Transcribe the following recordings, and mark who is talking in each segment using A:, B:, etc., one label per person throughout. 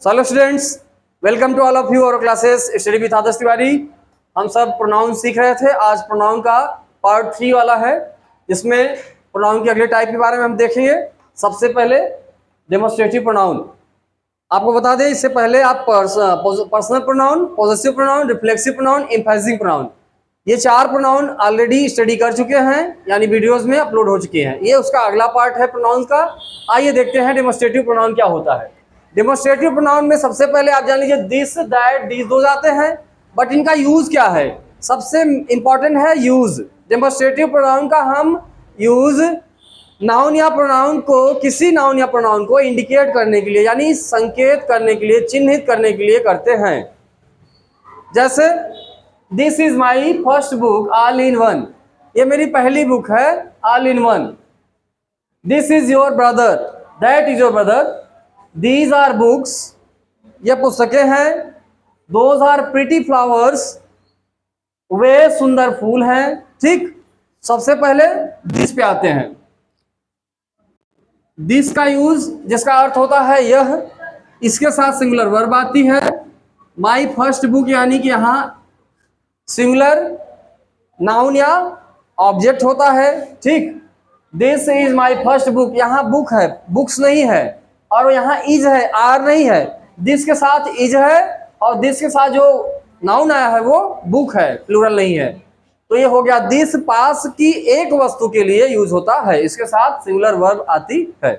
A: Hello students, welcome to all of you और classes study with Adarsh Tiwari. हम सब pronoun सीख रहे थे। आज प्रोनाउन का पार्ट 3 वाला है, जिसमें प्रोनाउन के अगले टाइप के बारे में हम देखेंगे। सबसे पहले डेमोस्ट्रेटिव प्रोनाउन। आपको बता दें, इससे पहले आप personal pronoun, possessive pronoun, reflexive pronoun, emphasising pronoun, ये 4 प्रोनाउन ऑलरेडी स्टडी कर चुके हैं, यानी वीडियोस में अपलोड हो चुके हैं। ये उसका अगला पार्ट है प्रोनाउन का। आइए देखते हैं डेमोस्ट्रेटिव प्रोनाउन क्या होता है। डेमोस्ट्रेटिव प्रोनाउन में सबसे पहले आप जान लीजिए दिस, दैट, दीज, दोज आते हैं, बट इनका यूज क्या है? सबसे इंपॉर्टेंट है यूज। डेमोस्ट्रेटिव प्रोनाउन का हम यूज नाउन या प्रोनाउन को, किसी नाउन या प्रोनाउन को इंडिकेट करने के लिए, यानी संकेत करने के लिए, चिन्हित करने के लिए करते हैं। जैसे this is my first book all in one, ये मेरी पहली बुक है all in one. This is your brother, that is your brother. These are books, ये पुस्तकें हैं। दोज आर प्रिटी फ्लावर्स, वे सुंदर फूल हैं। ठीक, सबसे पहले दिस पे आते हैं। दिस का यूज, जिसका अर्थ होता है यह, इसके साथ सिंगुलर वर्ब आती है। माई फर्स्ट बुक, यानी कि यहां सिंगुलर नाउन या ऑब्जेक्ट होता है। ठीक, this is my first book, यहां बुक है, बुक्स नहीं है, और यहाँ इज है, आर नहीं है। दिस के साथ इज है, और दिस के साथ जो नाउन आया है वो बुक है, प्लूरल नहीं है। तो ये हो गया दिस। पास की एक वस्तु के लिए यूज होता है, इसके साथ सिंगुलर वर्ब आती है।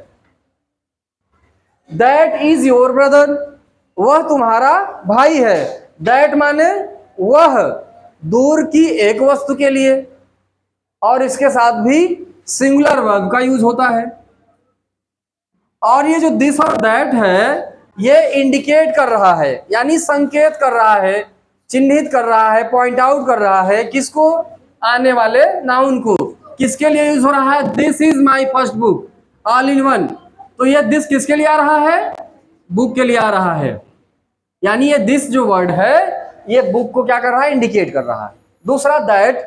A: दैट इज योर ब्रदर, वह तुम्हारा भाई है। दैट माने वह, दूर की एक वस्तु के लिए, और इसके साथ भी सिंगुलर वर्ब का यूज होता है। और ये जो दिस और दैट है, ये इंडिकेट कर रहा है, यानी संकेत कर रहा है, चिन्हित कर रहा है, पॉइंट आउट कर रहा है। किसको? आने वाले नाउन को। किसके लिए यूज हो रहा है? This is my first book all in one. तो ये दिस किसके लिए आ रहा है? बुक के लिए आ रहा है। यानी ये दिस जो वर्ड है, ये बुक को क्या कर रहा है? इंडिकेट कर रहा है। दूसरा दैट,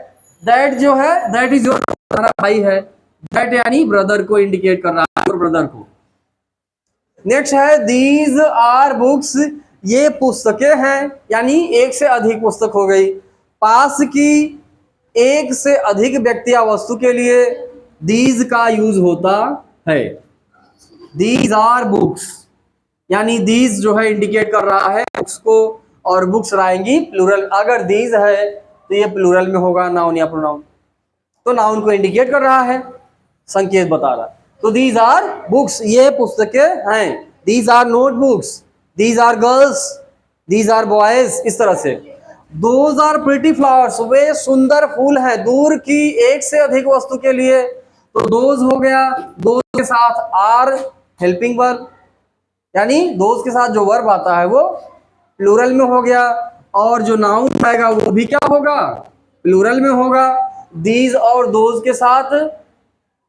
A: दैट जो है, दैट इज योर भाई है। दैट यानी ब्रदर को इंडिकेट कर रहा है, ब्रदर को। नेक्स्ट है दीज आर बुक्स, ये पुस्तकें हैं, यानी एक से अधिक पुस्तक हो गई। पास की एक से अधिक व्यक्ति या वस्तु के लिए दीज का यूज होता है। दीज आर बुक्स, यानी दीज जो है इंडिकेट कर रहा है बुक्स को, और बुक्स रहेंगी प्लूरल। अगर दीज है तो ये प्लूरल में होगा, नाउन या प्रोनाउन। तो नाउन को इंडिकेट कर रहा है, संकेत बता रहा है। तो दीज आर बुक्स, ये पुस्तकें हैं। These are notebooks, these are girls, these are boys, इस तरह से। दोज आर प्रिटी फ्लावर्स, वे सुंदर फूल हैं, दूर की एक से अधिक वस्तु के लिए। तो दोज हो गया, दोज के साथ आर हेल्पिंग वर्ब, यानी दोज के साथ जो वर्ब आता है वो प्लूरल में हो गया, और जो नाउन आएगा वो भी क्या होगा? प्लूरल में होगा। दीज और दोज के साथ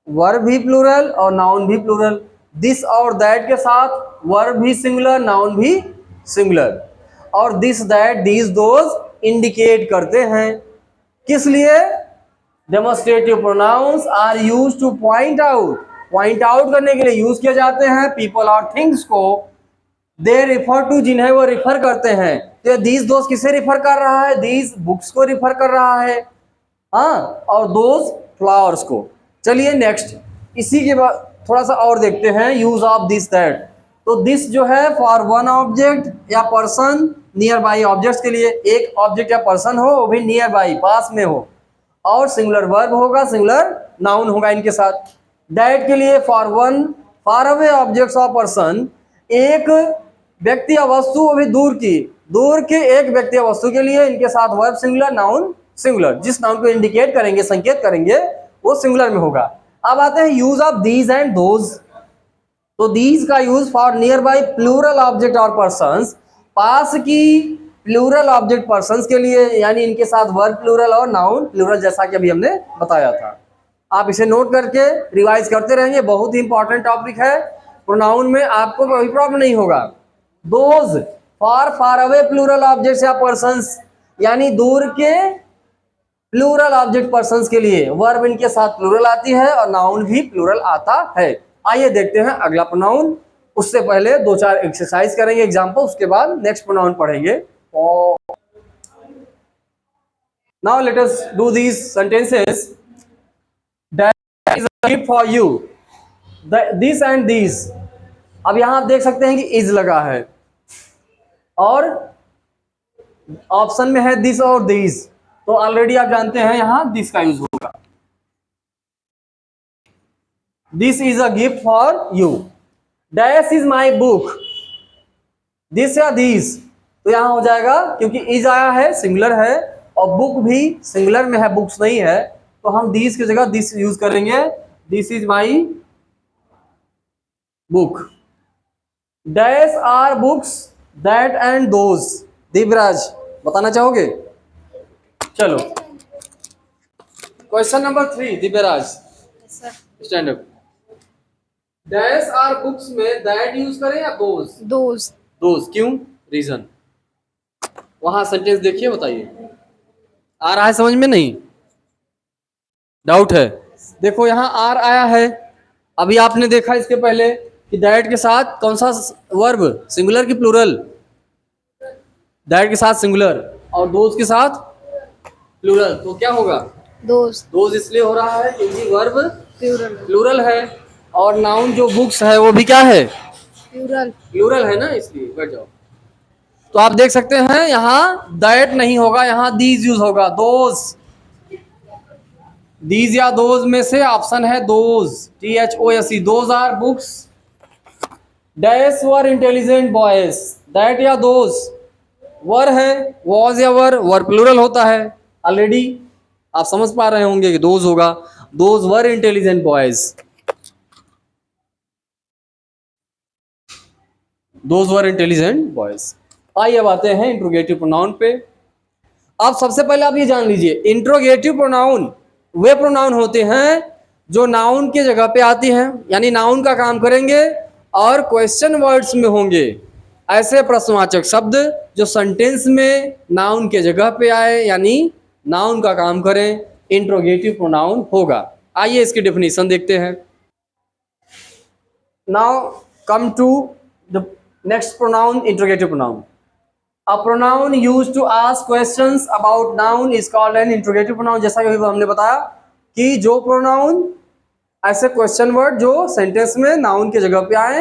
A: वर्ब भी प्लूरल और नाउन भी प्लूरल। दिस और दैट के साथ वर्ब भी सिंगुलर, नाउन भी सिंगुलर। और this, that, these, those indicate करते हैं। किस लिए? Demonstrative pronouns are used to point out, point out करने के लिए यूज किए जाते हैं पीपल और थिंग्स को। दे रिफर टू, जिन्हें वो रिफर करते हैं। तो दीज, दोज किसे रिफर कर रहा है? दीज बुक्स को रिफर कर रहा है, हाँ, और दोज फ्लावर्स को। चलिए नेक्स्ट, इसी के बाद थोड़ा सा और देखते हैं यूज ऑफ दिस दैट। तो दिस जो है फॉर वन ऑब्जेक्ट या पर्सन, नियर बाई ऑब्जेक्ट्स के लिए, एक ऑब्जेक्ट या पर्सन हो, वो भी नियर बाई, पास में हो, और सिंगुलर वर्ब होगा, सिंगुलर नाउन होगा इनके साथ। दैट के लिए for one, far away objects और पर्सन, एक व्यक्ति या वस्तु, वो भी दूर की, दूर के एक व्यक्ति या वस्तु के लिए, इनके साथ वर्ब सिंगुलर, नाउन सिंगुलर। जिस नाउन को इंडिकेट करेंगे, संकेत करेंगे, वो सिंगुलर में होगा। अब आते हैं use of these and those. तो दीज का use for near by plural object और पर्संस, पास की प्लूरल ऑब्जेक्ट पर्संस के लिए, यानी इनके साथ वर्ब प्लूरल और नाउन प्लूरल, जैसा कि अभी हमने बताया था। आप इसे नोट करके रिवाइज करते रहेंगे, बहुत ही इंपॉर्टेंट टॉपिक है। प्रोनाउन में आपको कोई प्रॉब्लम नहीं होगा। Those for far away plural objects या पर्संस, यानी दूर के प्लूरल ऑब्जेक्ट पर्संस के लिए वर्ब इनके साथ प्लूरल आती है, और नाउन भी प्लूरल आता है। आइए देखते हैं अगला प्रोनाउन। उससे पहले 2-4 एक्सरसाइज करेंगे एग्जाम्पल, उसके बाद नेक्स्ट प्रोनाउन पढ़ेंगे। Now let us do these sentences. That is a gift for you, this and this. अब यहां आप देख सकते हैं कि इज लगा है और ऑप्शन में है दिस और दिस, तो ऑलरेडी आप जानते हैं यहां दिस का यूज होगा। This is a gift for you. Dash is my book, this या दिस, तो यहां हो जाएगा क्योंकि इज आया है, सिंगुलर है, और बुक भी सिंगुलर में है, बुक्स नहीं है, तो हम दिस की जगह दिस यूज करेंगे। This is my book. Dash are books that and those. Divyaraj बताना चाहोगे? चलो question number 3, Divyaraj stand up. Dash are books में दैट यूज करें या दोज?
B: दोज।
A: दोज क्यों? रीजन वहां सेंटेंस देखिए, बताइए। आ रहा है समझ में? नहीं, डाउट है? देखो यहां आर आया है, अभी आपने देखा इसके पहले कि दैट के साथ कौन सा वर्ब, सिंगुलर की प्लूरल? दैट के साथ सिंगुलर और दोज के साथ प्लूरल, तो क्या होगा?
B: दोज।
A: दोज इसलिए हो रहा है क्योंकि वर्ब
B: प्लूरल।
A: प्लूरल है, और नाउन जो बुक्स है वो भी क्या है?
B: प्लूरल।
A: प्लूरल है ना, इसलिए बैठ जाओ। तो आप देख सकते हैं यहां दैट नहीं होगा, यहां दीज यूज होगा, दोज। दीज या दोज में से ऑप्शन है those, THOSE, those are books dash were intelligent boys. That या दोज वर है, वॉज या वर प्लूरल होता है, ऑलरेडी आप समझ पा रहे होंगे कि दोज होगा, those were intelligent boys, those were intelligent boys. आइए अब आते हैं इंट्रोगेटिव प्रोनाउन पे। अब सबसे पहले आप ये जान लीजिए, इंट्रोगेटिव प्रोनाउन वे प्रोनाउन होते हैं जो नाउन के जगह पे आती हैं, यानी नाउन का काम करेंगे और क्वेश्चन वर्ड्स में होंगे। ऐसे प्रश्नवाचक शब्द जो सेंटेंस में नाउन के जगह पे आए, यानी नाउन का काम करें, इंट्रोगेटिव प्रोनाउन होगा। आइए इसकी डेफिनेशन देखते हैं। Now come to the next pronoun, interrogative pronoun. A pronoun used to ask questions about noun is called an interrogative pronoun। जैसा कि हमने बताया कि जो प्रोनाउन ऐसे क्वेश्चन वर्ड जो सेंटेंस में नाउन के जगह पे आए,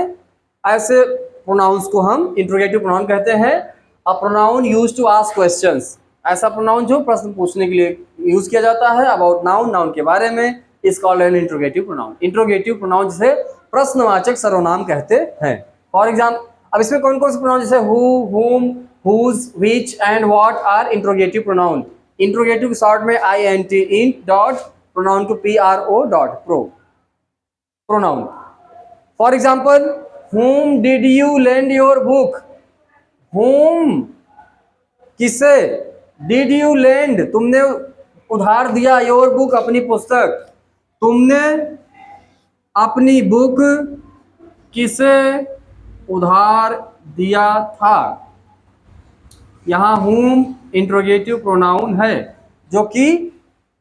A: ऐसे प्रोनाउंस को हम इंट्रोगेटिव प्रोनाउन कहते हैं। A pronoun used to ask questions, ऐसा प्रोनाउन जो प्रश्न पूछने के लिए यूज किया जाता है अबाउट नाउन, नाउन के बारे में, is called an interrogative pronoun. Interrogative pronoun जिसे प्रश्नवाचक सर्वनाम कहते हैं। फॉर एग्जाम्पल, अब इसमें कौन कौन से प्रोनाउन जैसे हु, हुम, whose, which and what are interrogative pronoun। interrogative के शॉर्ट में INT, int dot, pronoun को PRO dot, pronoun। for example, whom did you lend your book। whom किसे, did you lend तुमने उधार दिया, your book अपनी पुस्तक, तुमने अपनी बुक किसे उधार दिया था। यहां whom इंट्रोगेटिव प्रोनाउन है जो कि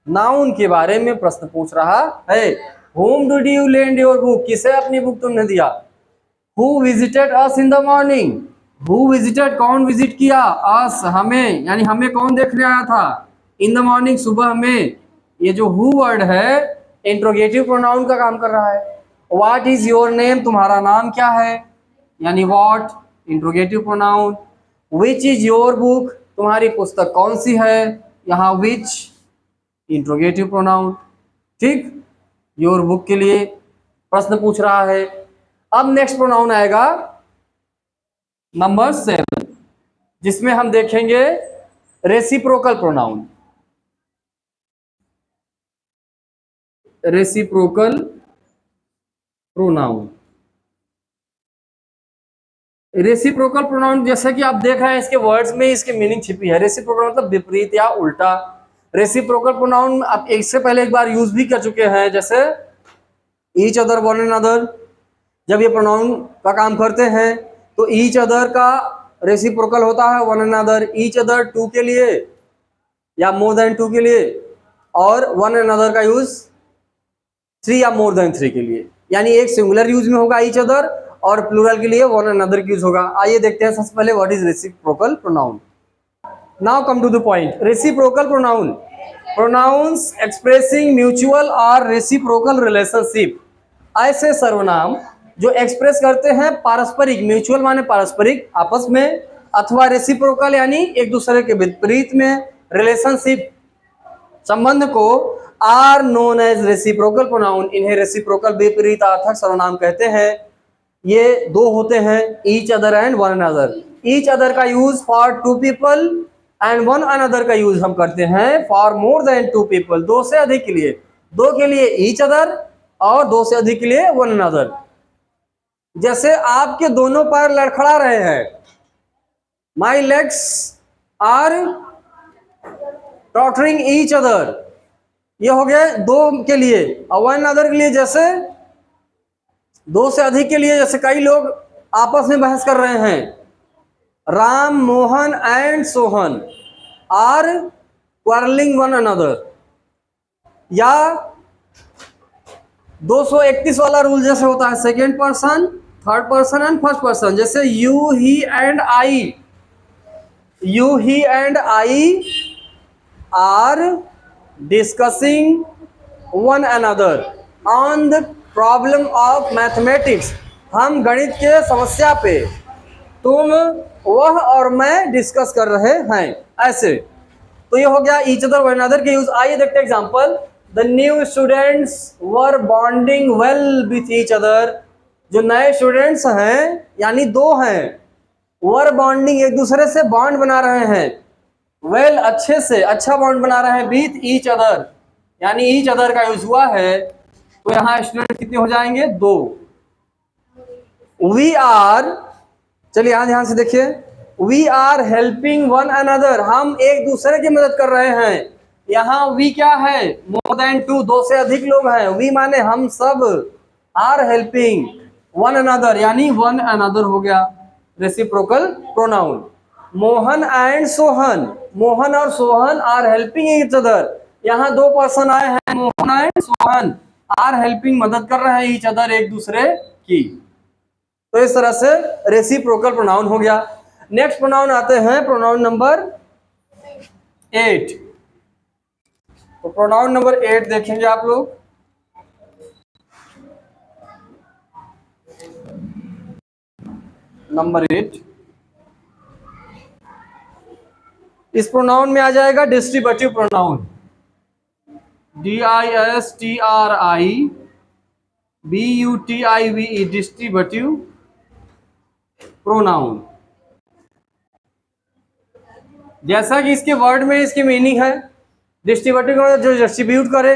A: नाउन के बारे में प्रश्न पूछ रहा है। whom did you lend your book, किसे अपनी बुक तुमने दिया। who visited us in the morning, who visited कौन विजिट किया, us हमें, यानी हमें कौन देखने आया था, in the morning सुबह में। ये जो who वर्ड है इंट्रोगेटिव प्रोनाउन का काम कर रहा है। what is your name, तुम्हारा नाम क्या है, यानी what interrogative pronoun. which is your book, तुम्हारी पुस्तक कौन सी है, यहाँ which इंट्रोगेटिव प्रोनाउन। ठीक, your book के लिए प्रश्न पूछ रहा है। अब नेक्स्ट प्रोनाउन आएगा नंबर 7, जिसमें हम देखेंगे reciprocal pronoun. Reciprocal pronoun, reciprocal pronoun जैसे कि आप देख रहे हैं इसके वर्ड्स में इसकी मीनिंग छिपी है। रेसिप्रोकल मतलब विपरीत या उल्टा। रेसिप्रोकल प्रोनाउन आप इससे पहले एक बार यूज भी कर चुके हैं, जैसे each other, one and other. जब ये प्रोनाउन का काम करते हैं तो ईच अदर का रेसिप्रोकल होता है one and other. Each other two के लिए या मोर देन टू के लिए, और वन एंड अदर का यूज 3 या मोर देन 3 के लिए, यानी एक सिंगुलर यूज में होगा ईच अदर और प्लूरल के लिए वन अनदर यूज होगा। आइए देखते हैं सबसे पहले what is reciprocal pronoun. Now come to the point. Reciprocal pronoun, pronouns expressing mutual और रेसिप्रोकल रिलेशनशिप, ऐसे सर्वनाम जो एक्सप्रेस करते हैं पारस्परिक, म्यूचुअल माने पारस्परिक आपस में, अथवा रेसिप्रोकल यानी एक दूसरे के विपरीत में, रिलेशनशिप संबंध को, are known as reciprocal pronoun, इन्हें रेसिप्रोकल विपरीतार्थक सर्वनाम कहते हैं। ये दो होते हैं, each other and one another. Each other का use for two people and one another का यूज हम करते हैं for more than two people, दो से अधिक के लिए। दो के लिए ईच अदर और दो से अधिक के लिए वन अनदर। जैसे आपके दोनों पैर लड़खड़ा रहे हैं, my legs are tottering each other, ये हो गया दो के लिए। और वन अदर के लिए जैसे दो से अधिक के लिए, जैसे कई लोग आपस में बहस कर रहे हैं, Ram Mohan and Sohan are quarrelling one another. या 231 वाला रूल जैसे होता है, second person, third person and first person, जैसे you he and I, you he and I are discussing one another on the problem of mathematics, हम गणित के समस्या पे तुम, वह और मैं डिस्कस कर रहे हैं, ऐसे। तो ये हो गया ईच अदर वन अनदर के यूज। आइए देखते हैं example. The new students were bonding well with each other, जो नए स्टूडेंट्स हैं यानी दो हैं, वर बॉन्डिंग एक दूसरे से बॉन्ड बना रहे हैं, वेल अच्छे से, अच्छा बॉन्ड बना रहे हैं, विथ ईच अदर यानी ईच अदर का यूज हुआ है। तो यहाँ स्टूडेंट कितने हो जाएंगे? दो। वी आर, चलिए यहां ध्यान से देखिए, we are helping one another, हम एक दूसरे की मदद कर रहे हैं। यहाँ वी क्या है? मोर देन टू, दो से अधिक लोग हैं। वी माने हम सब, आर हेल्पिंग वन अनदर यानी वन अनदर हो गया reciprocal pronoun. Mohan and Sohan, Mohan और Sohan are helping each other, यहाँ दो पर्सन आए हैं, Mohan and Sohan are helping, मदद कर रहे हैं ईच अदर, एक दूसरे की। तो इस तरह से रेसिप्रोकल प्रोनाउन हो गया। नेक्स्ट प्रोनाउन आते हैं प्रोनाउन नंबर 8। तो प्रोनाउन नंबर 8 देखेंगे आप लोग। नंबर 8, इस प्रोनाउन में आ जाएगा distributive pronoun, DISTRIBUTIVE, distributive pronoun. जैसा कि इसके वर्ड में इसकी मीनिंग है, डिस्ट्रीब्यूटिव का मतलब जो डिस्ट्रीब्यूट करे,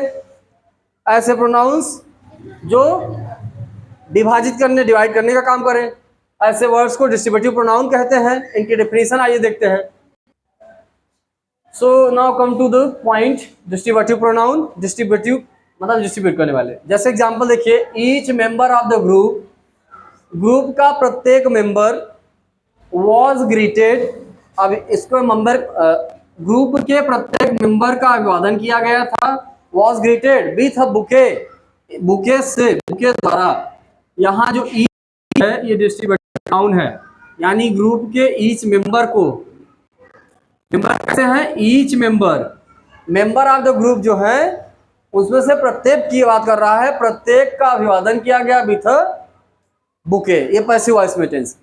A: ऐसे प्रोनाउंस जो विभाजित करने, डिवाइड करने का काम करें, ऐसे वर्ड्स को डिस्ट्रीब्यूटिव प्रोनाउन कहते हैं। इनकी डेफिनेशन आइए देखते हैं। So now come to the point. Distributive pronoun, distributive मतलब डिस्ट्रीब्यूट करने वाले। जैसे एग्जांपल देखिए, each member of the group, group का प्रत्येक मेंबर, वॉज ग्रीटेड, अब इसको मेंबर, ग्रुप के प्रत्येक मेंबर का अभिवादन किया गया था, was greeted with a bouquet, bouquet से, बुके द्वारा। यहाँ जो ईच है ये डिस्ट्रीब्यूटिव प्रोनाउन है, यानी ग्रुप के ईच मेंबर को, मेंबर कैसे हैं? Each member, member of the group जो है उसमें से प्रत्येक की बात कर रहा है, प्रत्येक का अभिवादन किया गया विथ बुके। ये पैसिव वॉइस में टेंस,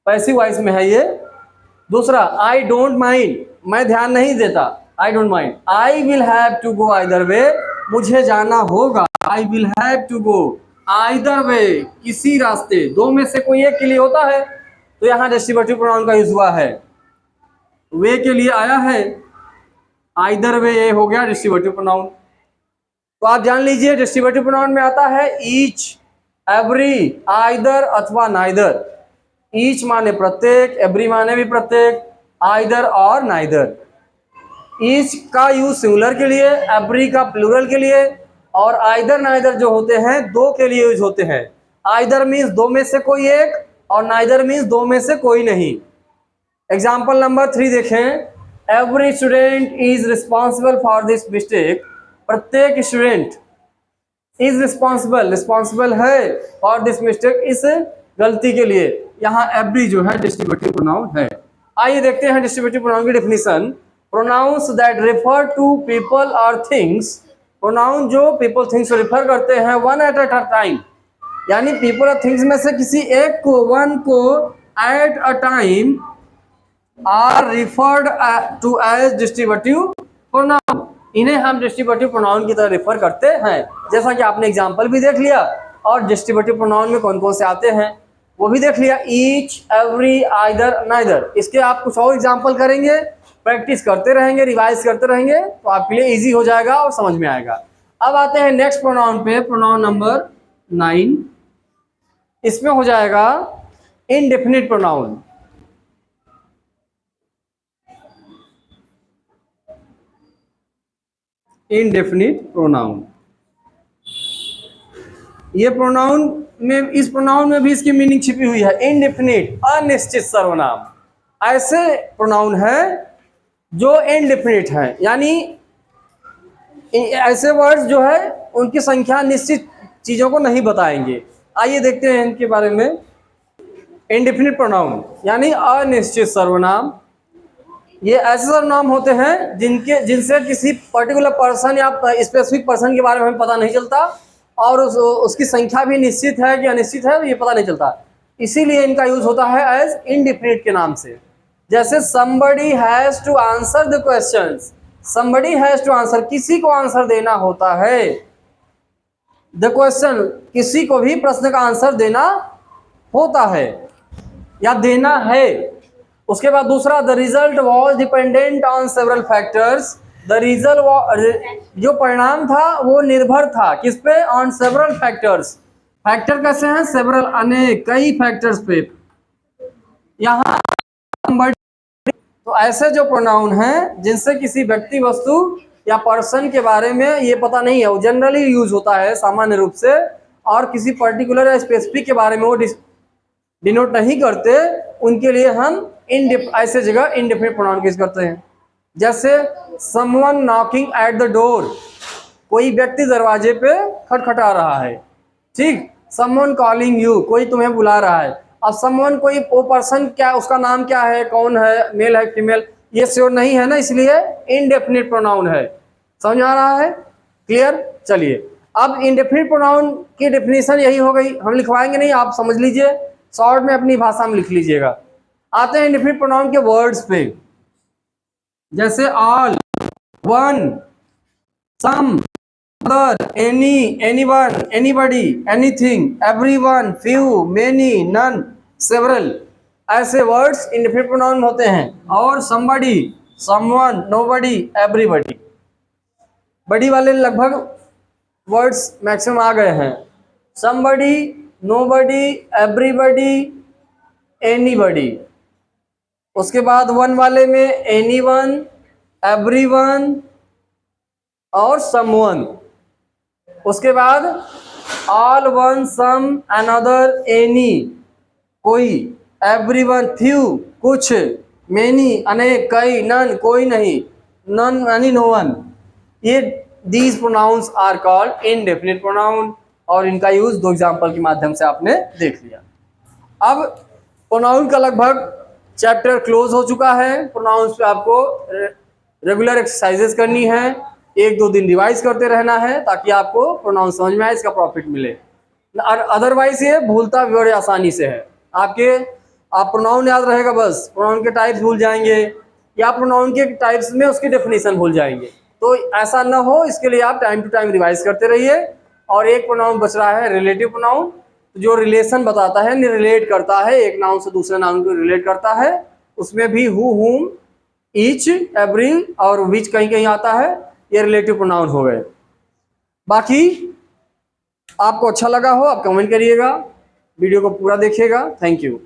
A: पैसिव वॉइस में है ये। दूसरा, आई डोंट माइंड, मैं ध्यान नहीं देता, I don't mind. I will have to go either way, मुझे जाना होगा, I will have to go either way, किसी रास्ते, दो में से कोई एक के लिए होता है। तो यहाँ डिस्ट्रीब्यूटिव प्रोनाउन का यूज हुआ है, वे के लिए आया है, आइदर वे, ये हो गया डिस्ट्रीब्यूटिव प्रोनाउन। तो आप जान लीजिए डिस्ट्रीब्यूटिव प्रोनाउन में आता है ईच, एवरी, आइदर अथवा नाइदर। ईच माने प्रत्येक, एवरी माने भी प्रत्येक, आइदर और नाइदर। ईच का यूज सिंगुलर के लिए, एवरी का प्लूरल के लिए, और आइदर नाइदर जो होते हैं दो के लिए यूज होते हैं। आइदर मीन्स दो में से कोई एक, और नाइदर मीन्स दो में से कोई नहीं। एग्जाम्पल नंबर 3 देखें, every student is responsible for this mistake, प्रत्येक स्टूडेंट इज रिस्पॉन्सिबल, रिस्पॉन्सिबल है, फॉर दिस मिस्टेक, इस गलती के लिए यहाँ एवरी जो है डिस्ट्रीब्यूटिव प्रोनाउन है। आइए देखते हैं डिस्ट्रीब्यूटिव प्रोनाउन की definition. Pronouns that refer to people और थिंग्स, प्रोनाउन जो पीपल थिंग्स को रेफर करते हैं वन एट अ टाइम, यानी पीपल और थिंग्स में से किसी एक को, वन को, at a time are referred to as distributive pronoun. इन्हें हम डिस्ट्रीब्यूटिव प्रोनाउन की तरह रेफर करते हैं। जैसा कि आपने एग्जांपल भी देख लिया और डिस्ट्रीब्यूटिव प्रोनाउन में कौन कौन से आते हैं वो भी देख लिया, ईच, एवरी, आइदर, नाइदर। इसके आप कुछ और एग्जांपल करेंगे, प्रैक्टिस करते रहेंगे, रिवाइज करते रहेंगे तो आपके लिए इजी हो जाएगा और समझ में आएगा। अब आते हैं नेक्स्ट प्रोनाउन पे, प्रोनाउन नंबर 9। इसमें हो जाएगा इनडेफिनिट प्रोनाउन। इनडेफिनिट प्रोनाउन, ये प्रोनाउन में, इस प्रोनाउन में भी इसकी मीनिंग छिपी हुई है। इनडेफिनिट, अनिश्चित सर्वनाम, ऐसे प्रोनाउन है जो इनडेफिनिट है, यानी ऐसे वर्ड्स जो है उनकी संख्या निश्चित चीजों को नहीं बताएंगे। आइए देखते हैं इनके बारे में। इनडेफिनिट प्रोनाउन यानी अनिश्चित सर्वनाम, ये ऐसे सर्वनाम होते हैं जिनसे किसी पर्टिकुलर पर्सन या स्पेसिफिक पर्सन के बारे में हमें पता नहीं चलता और उसकी संख्या भी निश्चित है कि अनिश्चित है ये पता नहीं चलता, इसीलिए इनका यूज होता है एज इनडेफिनिट के नाम से। जैसे somebody has to answer the questions, somebody has to answer, किसी को आंसर देना होता है। the question, किसी को भी प्रश्न का आंसर देना होता है या देना है। उसके बाद दूसरा, the result was dependent on several factors, the result, जो परिणाम था वो निर्भर था किस पे, ऑन सेवरल फैक्टर्स। फैक्टर कैसे हैं, सेवरल, अनेक, कई फैक्टर्स पे। यहाँ तो ऐसे जो प्रोनाउन हैं जिनसे किसी व्यक्ति, वस्तु या पर्सन के बारे में ये पता नहीं है, वो जनरली यूज होता है सामान्य रूप से, और किसी पर्टिकुलर या स्पेसिफिक के बारे में वो डिनोट नहीं करते, उनके लिए हम ऐसे जगह इनडेफिनिट प्रोनाउन यूज करते हैं। जैसे someone knocking at the door, कोई व्यक्ति दरवाजे पे खटखटा रहा है, ठीक। समवन कॉलिंग यू, कोई तुम्हें बुला रहा है। अब समवन, कोई वो पर्सन, क्या उसका नाम क्या है, कौन है, मेल है फीमेल, ये श्योर नहीं है ना, इसलिए इनडेफिनिट प्रोनाउन है। समझ आ रहा है, क्लियर। चलिए अब इनडेफिनिट प्रोनाउन की डेफिनेशन यही हो गई, हम लिखवाएंगे नहीं, आप समझ लीजिए, शॉर्ट में अपनी भाषा में लिख लीजिएगा। आते हैं इनडेफिनिट प्रोनाउन के वर्ड्स पे, जैसे all, one, some, other, any, anyone, anybody, anything, everyone, few, many, none, several, ऐसे वर्ड्स इनडेफिनिट प्रोनाउन होते हैं। और somebody, someone, nobody, everybody, बड़ी वाले लगभग वर्ड्स मैक्सिमम आ गए हैं। somebody, nobody, everybody, anybody। उसके बाद वन वाले में anyone, everyone और someone। उसके बाद all, one, some, another, any, कोई, everyone, few, कुछ, many, अनेक, कई, none, कोई नहीं, none यानी no one। ये these pronouns are called indefinite pronoun, और इनका यूज दो एग्जाम्पल के माध्यम से आपने देख लिया। अब प्रोनाउन का लगभग चैप्टर क्लोज हो चुका है। प्रोनाउंस पे आपको रेगुलर एक्सरसाइजेस करनी है, 1-2 दिन रिवाइज करते रहना है ताकि आपको प्रोनाउन समझ में आए, इसका प्रॉफिट मिले। अदरवाइज ये भूलता भी बड़े आसानी से है। आप प्रोनाउन याद रहेगा बस, प्रोनाउन के टाइप्स भूल जाएंगे या प्रोनाउन के टाइप्स में उसकी डेफिनेशन भूल जाएंगे। तो ऐसा ना हो, इसके लिए आप टाइम टू टाइम रिवाइज करते रहिए। और एक प्रोनाउन बच रहा है रिलेटिव प्रोनाउन, जो रिलेशन बताता है, रिलेट करता है, एक नाउन से दूसरे नाउन को रिलेट करता है। उसमें भी हु, हुम, ईच, एवरी और विच कहीं कहीं आता है, ये रिलेटिव प्रोनाउन हो गए। बाकी आपको अच्छा लगा हो आप कमेंट करिएगा, वीडियो को पूरा देखिएगा। Thank you.